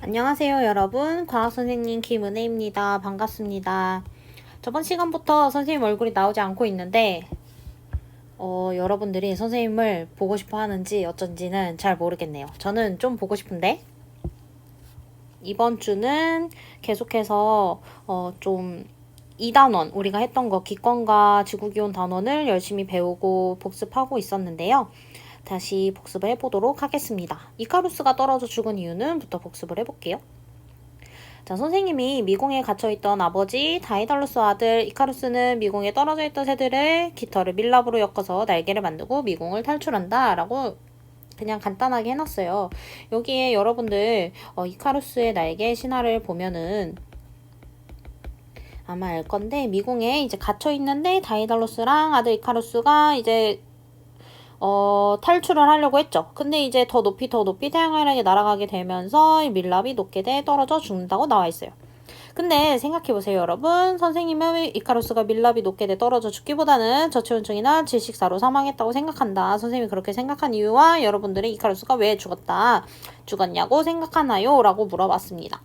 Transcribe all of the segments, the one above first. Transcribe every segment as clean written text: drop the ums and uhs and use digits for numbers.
안녕하세요 여러분, 과학선생님 김은혜입니다. 반갑습니다. 저번 시간부터 선생님 얼굴이 나오지 않고 있는데 여러분들이 선생님을 보고 싶어 하는지 어쩐지는 잘 모르겠네요. 저는 좀 보고 싶은데 이번 주는 계속해서 좀 2단원 우리가 했던 거 기권과 지구기온 단원을 열심히 배우고 복습하고 있었는데요. 다시 복습을 해보도록 하겠습니다. 이카루스가 떨어져 죽은 이유는 부터 복습을 해볼게요. 자, 선생님이 미궁에 갇혀있던 아버지 다이달로스 아들 이카루스는 미궁에 떨어져 있던 새들의 깃털을 밀랍으로 엮어서 날개를 만들고 미궁을 탈출한다 라고 그냥 간단하게 해놨어요. 여기에 여러분들 이카루스의 날개 신화를 보면은 아마 알 건데, 미궁에 이제 갇혀있는데 다이달로스랑 아들 이카루스가 이제 탈출을 하려고 했죠. 근데 이제 더 높이 태양을 날아가게 되면서 밀랍이 높게 돼 떨어져 죽는다고 나와 있어요. 근데 생각해보세요 여러분. 선생님은 이카루스가 밀랍이 높게 돼 떨어져 죽기보다는 저체온증이나 질식사로 사망했다고 생각한다. 선생님이 그렇게 생각한 이유와 여러분들은 이카루스가 왜 죽었냐고 생각하나요? 라고 물어봤습니다.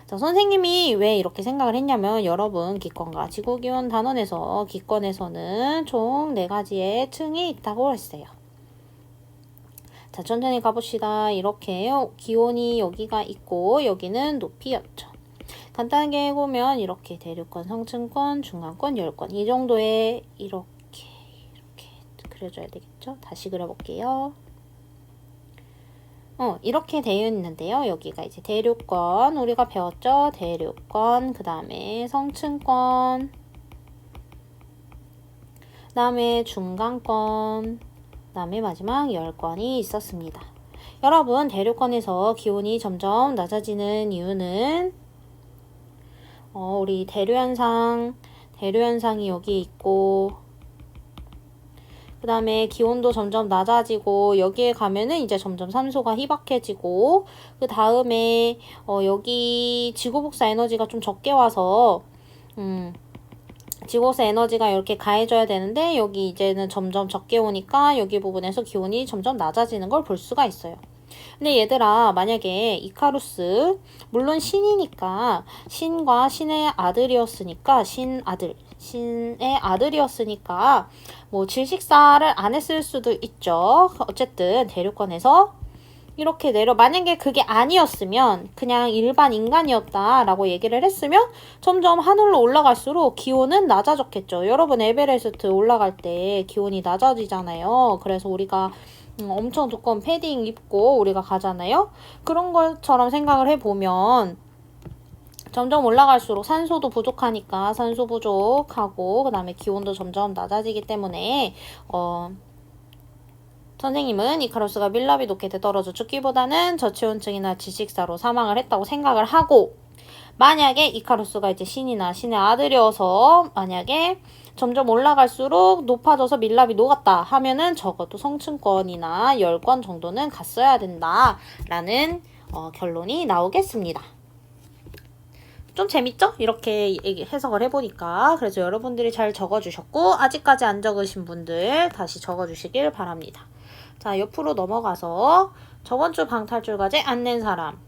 자, 선생님이 왜 이렇게 생각을 했냐면 여러분 기권과 지구기온 단원에서 기권에서는 총 4가지의 층이 있다고 했어요. 자, 천천히 가봅시다. 이렇게 기온이 여기가 있고 여기는 높이였죠. 간단하게 해보면 이렇게 대륙권, 성층권, 중간권, 열권 이 정도의 이렇게 그려줘야 되겠죠? 다시 그려볼게요. 이렇게 되어 있는데요. 여기가 이제 대륙권, 우리가 배웠죠? 대륙권, 그 다음에 성층권, 그 다음에 중간권, 그 다음에 마지막 열권이 있었습니다. 여러분, 대륙권에서 기온이 점점 낮아지는 이유는 우리 대류현상이 여기 있고, 그 다음에 기온도 점점 낮아지고 여기에 가면은 이제 점점 산소가 희박해지고 그 다음에 여기 지구복사 에너지가 좀 적게 와서 지구복사 에너지가 이렇게 가해져야 되는데 여기 이제는 점점 적게 오니까 여기 부분에서 기온이 점점 낮아지는 걸 볼 수가 있어요. 근데 얘들아, 만약에 이카루스 물론 신이니까 신과 신의 아들이었으니까 신의 아들이었으니까 뭐 질식사를 안 했을 수도 있죠. 어쨌든 대륙권에서 이렇게 만약에 그게 아니었으면 그냥 일반 인간이었다라고 얘기를 했으면 점점 하늘로 올라갈수록 기온은 낮아졌겠죠. 여러분 에베레스트 올라갈 때 기온이 낮아지잖아요. 그래서 우리가 엄청 두꺼운 패딩 입고 우리가 가잖아요. 그런 것처럼 생각을 해보면 점점 올라갈수록 산소도 부족하니까 산소 부족하고 그 다음에 기온도 점점 낮아지기 때문에 선생님은 이카루스가 밀랍이 높게 떨어져 죽기보다는 저체온증이나 질식사로 사망을 했다고 생각을 하고, 만약에 이카루스가 이제 신이나 신의 아들이어서 만약에 점점 올라갈수록 높아져서 밀랍이 녹았다 하면은 적어도 성층권이나 열권 정도는 갔어야 된다라는 결론이 나오겠습니다. 좀 재밌죠? 이렇게 해석을 해보니까. 그래서 여러분들이 잘 적어주셨고 아직까지 안 적으신 분들 다시 적어주시길 바랍니다. 자, 옆으로 넘어가서 저번주 방탈출과제 안 낸 사람.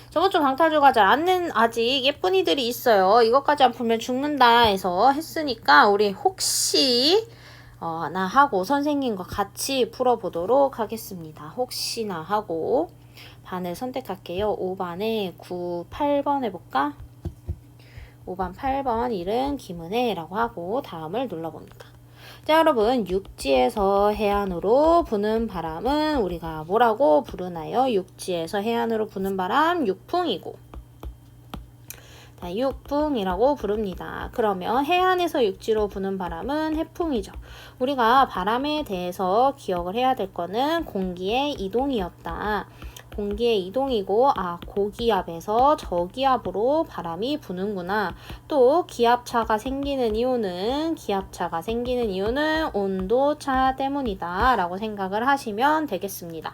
저번주 방탈출과제 안 낸 아직 예쁜이들이 있어요. 이것까지 안 풀면 죽는다 해서 했으니까 우리 혹시 나 하고 선생님과 같이 풀어보도록 하겠습니다. 혹시나 하고 반을 선택할게요. 5반에 9, 8번 해볼까? 5반 8번 이름 김은혜라고 하고 다음을 눌러봅니다. 자, 여러분 육지에서 해안으로 부는 바람은 우리가 뭐라고 부르나요? 육지에서 해안으로 부는 바람 육풍이고, 자, 육풍이라고 부릅니다. 그러면 해안에서 육지로 부는 바람은 해풍이죠. 우리가 바람에 대해서 기억을 해야 될 거는 공기의 이동이었다. 공기의 이동이고, 고기압에서 저기압으로 바람이 부는구나. 또 기압차가 생기는 이유는 온도차 때문이다 라고 생각을 하시면 되겠습니다.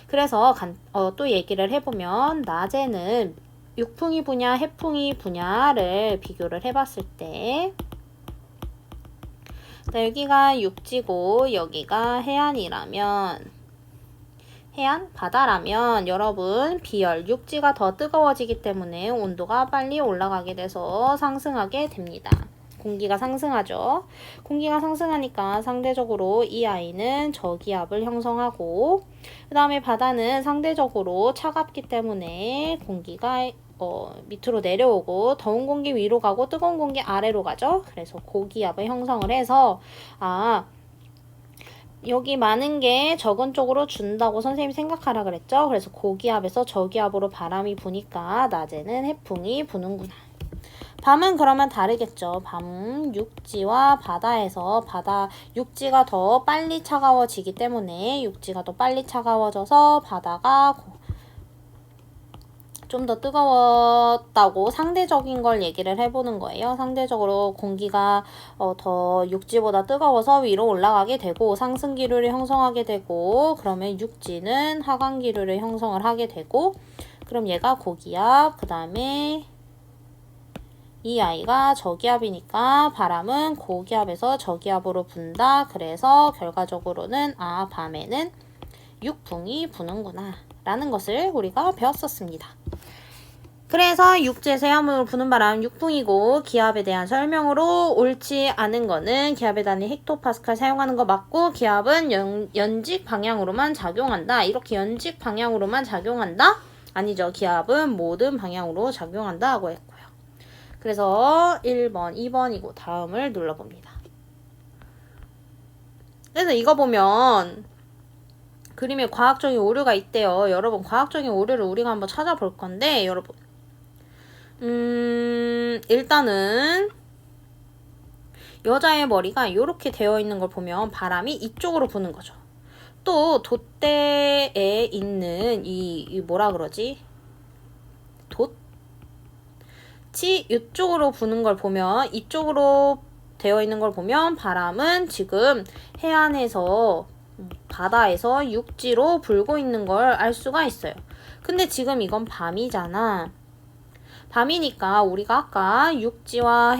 그래서 또 얘기를 해보면 낮에는 육풍이 부냐 해풍이 부냐를 비교를 해봤을 때, 자, 여기가 육지고 여기가 해안이라면 해안, 바다라면 여러분 비열, 육지가 더 뜨거워지기 때문에 온도가 빨리 올라가게 돼서 상승하게 됩니다. 공기가 상승하죠. 공기가 상승하니까 상대적으로 이 아이는 저기압을 형성하고 그 다음에 바다는 상대적으로 차갑기 때문에 공기가 밑으로 내려오고 더운 공기 위로 가고 뜨거운 공기 아래로 가죠. 그래서 고기압을 형성을 해서 여기 많은 게 적은 쪽으로 준다고 선생님이 생각하라 그랬죠. 그래서 고기압에서 저기압으로 바람이 부니까 낮에는 해풍이 부는구나. 밤은 그러면 다르겠죠. 밤 육지와 바다에서 육지가 더 빨리 차가워지기 때문에 육지가 더 빨리 차가워져서 바다가 좀 더 뜨거웠다고 상대적인 걸 얘기를 해보는 거예요. 상대적으로 공기가 더 육지보다 뜨거워서 위로 올라가게 되고 상승기류를 형성하게 되고 그러면 육지는 하강기류를 형성을 하게 되고 그럼 얘가 고기압 그 다음에 이 아이가 저기압이니까 바람은 고기압에서 저기압으로 분다. 그래서 결과적으로는 밤에는 육풍이 부는구나 라는 것을 우리가 배웠었습니다. 그래서 육지에서 해안문으로 부는 바람 육풍이고 기압에 대한 설명으로 옳지 않은 거는 기압의 단위 헥토파스칼 사용하는 거 맞고 기압은 연직 방향으로만 작용한다. 이렇게 연직 방향으로만 작용한다? 아니죠. 기압은 모든 방향으로 작용한다 하고 했고요. 그래서 1번, 2번이고 다음을 눌러봅니다. 그래서 이거 보면 그림에 과학적인 오류가 있대요. 여러분 과학적인 오류를 우리가 한번 찾아볼 건데 여러분 일단은 여자의 머리가 이렇게 되어 있는 걸 보면 바람이 이쪽으로 부는 거죠. 또 돛대에 있는 이 뭐라 그러지? 돛이 이쪽으로 부는 걸 보면 이쪽으로 되어 있는 걸 보면 바람은 지금 해안에서 바다에서 육지로 불고 있는 걸 알 수가 있어요. 근데 지금 이건 밤이잖아. 밤이니까 우리가 아까 육지와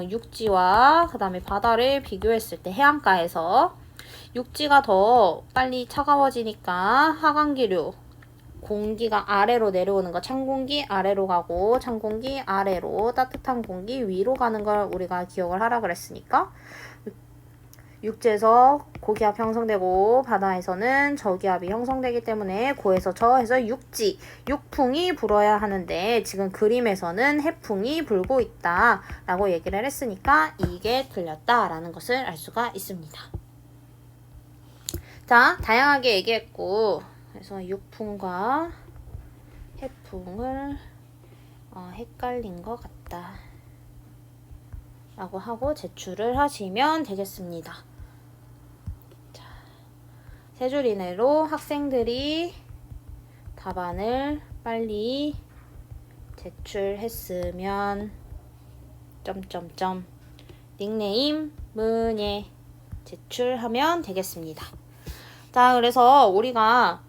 육지와 그 다음에 바다를 비교했을 때 해안가에서 육지가 더 빨리 차가워지니까 하강기류 공기가 아래로 내려오는 거 찬 공기 아래로 가고 찬 공기 아래로 따뜻한 공기 위로 가는 걸 우리가 기억을 하라 그랬으니까 육지에서 고기압 형성되고 바다에서는 저기압이 형성되기 때문에 고에서 저에서 육풍이 불어야 하는데 지금 그림에서는 해풍이 불고 있다 라고 얘기를 했으니까 이게 틀렸다라는 것을 알 수가 있습니다. 자, 다양하게 얘기했고 그래서 육풍과 해풍을 헷갈린 것 같다 라고 하고 제출을 하시면 되겠습니다. 세 줄 이내로 학생들이 답안을 빨리 제출했으면 닉네임 문예 제출하면 되겠습니다. 자, 그래서 우리가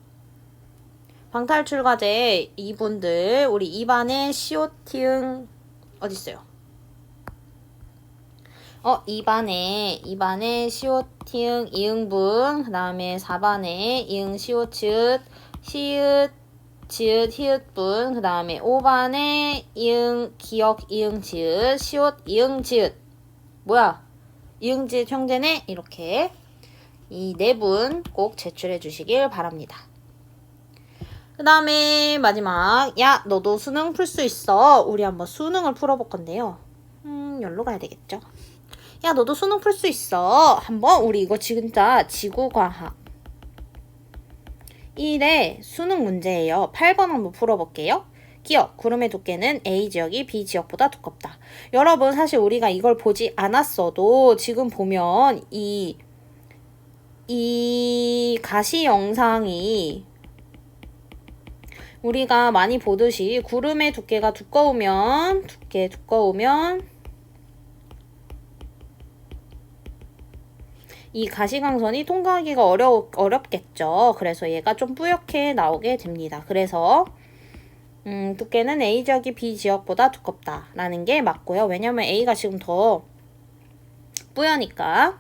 방탈출과제 이분들 우리 2반에 시오티응 어딨어요? 2반에 시오티응 이응분 그 다음에 4반에 이응 시오치읓 시읒 지읒 히읗분 그 다음에 5반에 이응 기역 이응 지읒 시옷 이응 지읒 뭐야 이응 지읒 형제네 이렇게 이 네 분 꼭 제출해 주시길 바랍니다. 그 다음에 마지막 야 너도 수능 풀 수 있어. 우리 한번 수능을 풀어볼 건데요. 여기로 가야 되겠죠. 야 너도 수능 풀 수 있어. 한번 우리 이거 진짜 지구과학 1의 수능 문제예요. 8번 한번 풀어볼게요. 기억, 구름의 두께는 A지역이 B지역보다 두껍다. 여러분 사실 우리가 이걸 보지 않았어도 지금 보면 이 가시 영상이 우리가 많이 보듯이 구름의 두께가 두꺼우면 이 가시광선이 통과하기가 어렵겠죠. 그래서 얘가 좀 뿌옇게 나오게 됩니다. 그래서 두께는 A지역이 B지역보다 두껍다라는 게 맞고요. 왜냐면 A가 지금 더 뿌여니까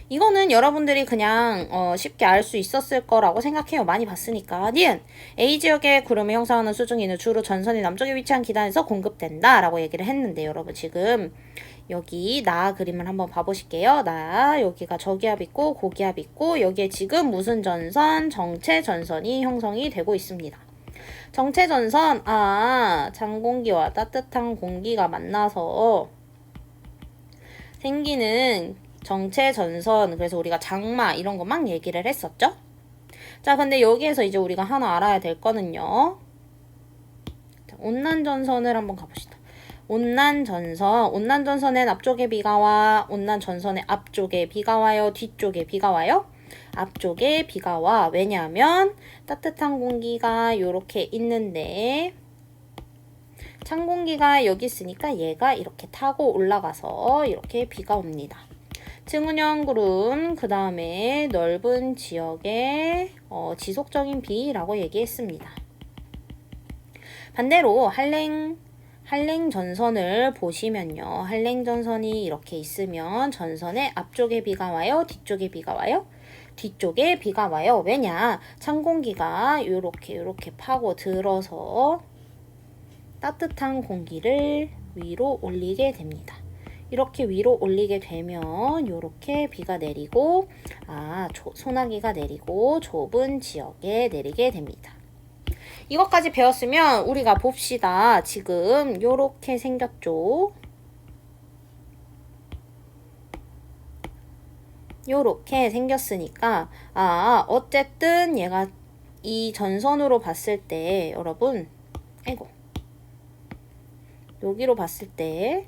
이거는 여러분들이 그냥 쉽게 알 수 있었을 거라고 생각해요. 많이 봤으니까. 니은 A지역의 구름을 형성하는 수증기는 주로 전선이 남쪽에 위치한 기단에서 공급된다 라고 얘기를 했는데 여러분 지금 여기 나 그림을 한번 봐보실게요. 나 여기가 저기압 있고 고기압 있고 여기에 지금 무슨 전선? 정체 전선이 형성이 되고 있습니다. 정체 전선 찬공기와 따뜻한 공기가 만나서 생기는 정체 전선, 그래서 우리가 장마 이런 거 막 얘기를 했었죠. 자, 근데 여기에서 이제 우리가 하나 알아야 될 거는요. 자, 온난전선을 한번 가봅시다. 온난전선엔 앞쪽에 비가 와. 온난전선의 앞쪽에 비가 와요. 뒤쪽에 비가 와요. 앞쪽에 비가 와. 왜냐하면 따뜻한 공기가 이렇게 있는데 찬 공기가 여기 있으니까 얘가 이렇게 타고 올라가서 이렇게 비가 옵니다. 층운형 구름, 그 다음에 넓은 지역의 지속적인 비라고 얘기했습니다. 반대로 한랭 전선을 보시면요. 한랭 전선이 이렇게 있으면 전선의 앞쪽에 비가 와요? 뒤쪽에 비가 와요? 뒤쪽에 비가 와요. 왜냐? 찬 공기가 요렇게 파고 들어서 따뜻한 공기를 위로 올리게 됩니다. 이렇게 위로 올리게 되면 이렇게 비가 내리고 소나기가 내리고 좁은 지역에 내리게 됩니다. 이것까지 배웠으면 우리가 봅시다. 지금 이렇게 생겼죠. 요렇게 생겼으니까 어쨌든 얘가 이 전선으로 봤을 때 여러분 여기로 봤을 때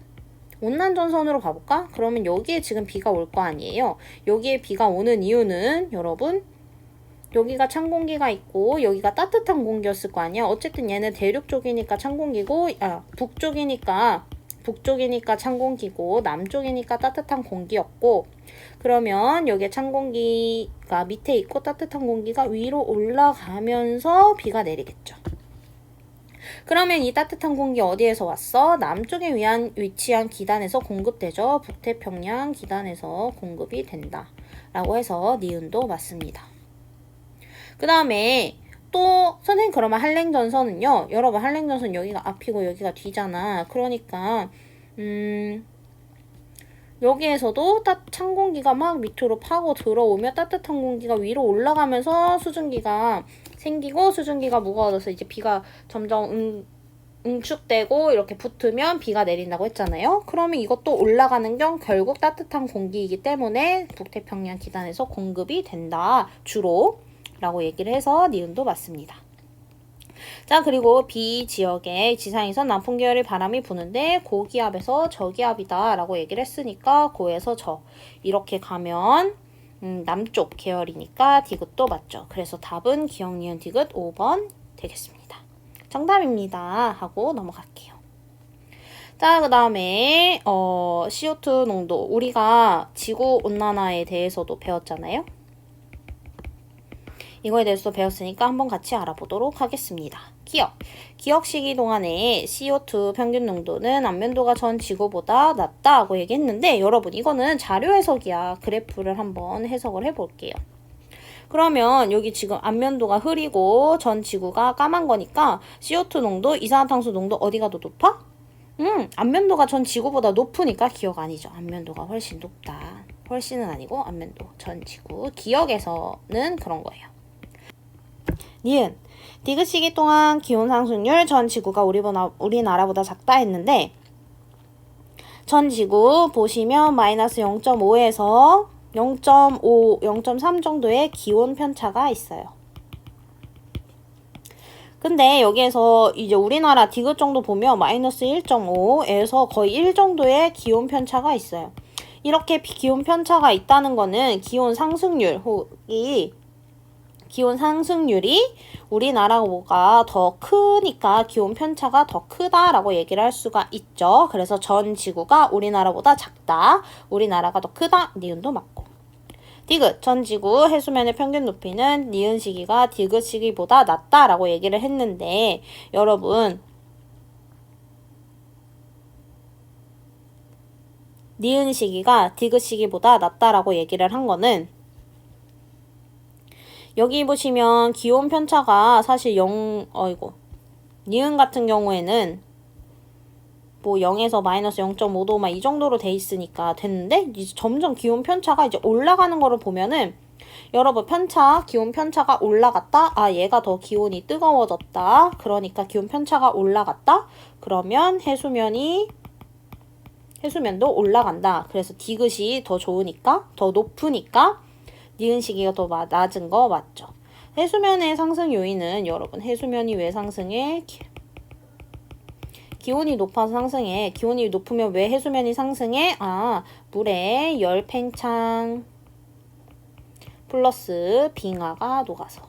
온난전선으로 가볼까? 그러면 여기에 지금 비가 올 거 아니에요. 여기에 비가 오는 이유는 여러분 여기가 찬 공기가 있고 여기가 따뜻한 공기였을 거 아니야. 어쨌든 얘는 대륙 쪽이니까 찬 공기고 북쪽이니까 찬 공기고 남쪽이니까 따뜻한 공기였고 그러면 여기에 찬 공기가 밑에 있고 따뜻한 공기가 위로 올라가면서 비가 내리겠죠. 그러면 이 따뜻한 공기 어디에서 왔어? 남쪽에 위치한 기단에서 공급되죠. 북태평양 기단에서 공급이 된다. 라고 해서 니은도 맞습니다. 그 다음에 또 선생님 그러면 한랭전선은요. 여러분 한랭전선 여기가 앞이고 여기가 뒤잖아. 그러니까 여기에서도 찬 공기가 막 밑으로 파고 들어오며 따뜻한 공기가 위로 올라가면서 수증기가 생기고 수증기가 무거워져서 이제 비가 점점 응축되고 이렇게 붙으면 비가 내린다고 했잖아요. 그러면 이것도 올라가는 경 결국 따뜻한 공기이기 때문에 북태평양 기단에서 공급이 된다. 주로 라고 얘기를 해서 니은도 맞습니다. 자, 그리고 B 지역에 지상에서 남풍 계열의 바람이 부는데 고기압에서 저기압이다 라고 얘기를 했으니까 고에서 저 이렇게 가면 남쪽 계열이니까 디귿도 맞죠. 그래서 답은 기억, 니은, 디귿 5번 되겠습니다. 정답입니다 하고 넘어갈게요. 자, 그 다음에 CO2 농도 우리가 지구온난화에 대해서도 배웠잖아요. 이거에 대해서 배웠으니까 한번 같이 알아보도록 하겠습니다. 기억 시기 동안에 CO2 평균 농도는 안면도가 전 지구보다 낮다고 얘기했는데 여러분 이거는 자료 해석이야. 그래프를 한번 해석을 해볼게요. 그러면 여기 지금 안면도가 흐리고 전 지구가 까만 거니까 CO2 농도, 이산화탄소 농도 어디가 더 높아? 안면도가 전 지구보다 높으니까 기억 아니죠. 안면도가 훨씬 높다. 훨씬은 아니고 안면도 전 지구. 기억에서는 그런 거예요. 니은 디귿 시기 동안 기온 상승률 전 지구가 우리나라보다 작다 했는데 전 지구 보시면 마이너스 0.5에서 0.5, 0.3 정도의 기온 편차가 있어요. 근데 여기에서 이제 우리나라 디귿 정도 보면 마이너스 1.5에서 거의 1 정도의 기온 편차가 있어요. 이렇게 기온 편차가 있다는 거는 기온 상승률이 우리나라보다 더 크니까 기온 편차가 더 크다라고 얘기를 할 수가 있죠. 그래서 전 지구가 우리나라보다 작다. 우리나라가 더 크다. 니은도 맞고. 디귿, 전 지구 해수면의 평균 높이는 니은 시기가 디귿 시기보다 낮다라고 얘기를 했는데 여러분 니은 시기가 디귿 시기보다 낫다라고 얘기를 한 거는 여기 보시면 기온 편차가 사실 니은 같은 경우에는 뭐 0에서 마이너스 0.5도 막 이 정도로 돼 있으니까 됐는데 이제 점점 기온 편차가 이제 올라가는 거를 보면은 여러분 기온 편차가 올라갔다. 아, 얘가 더 기온이 뜨거워졌다. 그러니까 기온 편차가 올라갔다. 그러면 해수면도 올라간다. 그래서 디귿이 더 좋으니까, 더 높으니까 니은 시기가 더 낮은 거 맞죠? 해수면의 상승 요인은 여러분 해수면이 왜 상승해? 기온이 높아서 상승해. 기온이 높으면 왜 해수면이 상승해? 아, 물에 열 팽창 플러스 빙하가 녹아서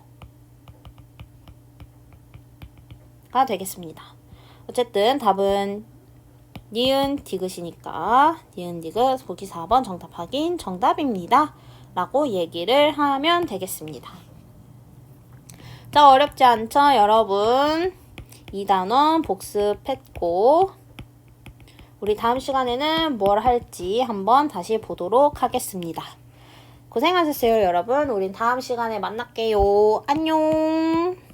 가 되겠습니다. 어쨌든 답은 니은 디귿이니까 니은 디귿 보기 4번 정답 확인 정답입니다. 라고 얘기를 하면 되겠습니다. 자, 어렵지 않죠, 여러분? 2단원 복습했고 우리 다음 시간에는 뭘 할지 한번 다시 보도록 하겠습니다. 고생하셨어요, 여러분. 우린 다음 시간에 만날게요. 안녕.